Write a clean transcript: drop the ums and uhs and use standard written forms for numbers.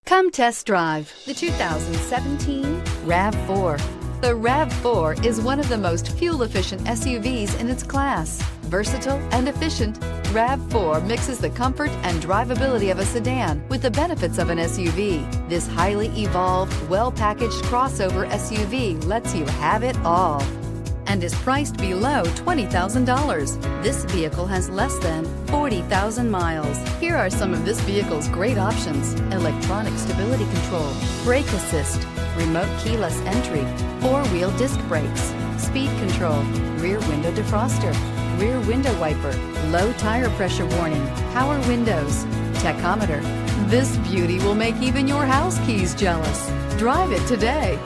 Come test drive the 2017 RAV4. The RAV4 is one of the most fuel-efficient SUVs in its class. Versatile and efficient, RAV4 mixes the comfort and drivability of a sedan with the benefits of an SUV. This highly evolved, well-packaged crossover SUV lets you have it all and is priced below $20,000. This vehicle has less than 40,000 miles. Here are some of this vehicle's great options: electronic stability control, brake assist, remote keyless entry, four-wheel disc brakes, speed control, rear window defroster, rear window wiper, low tire pressure warning, power windows, tachometer. This beauty will make even your house keys jealous. Drive it today.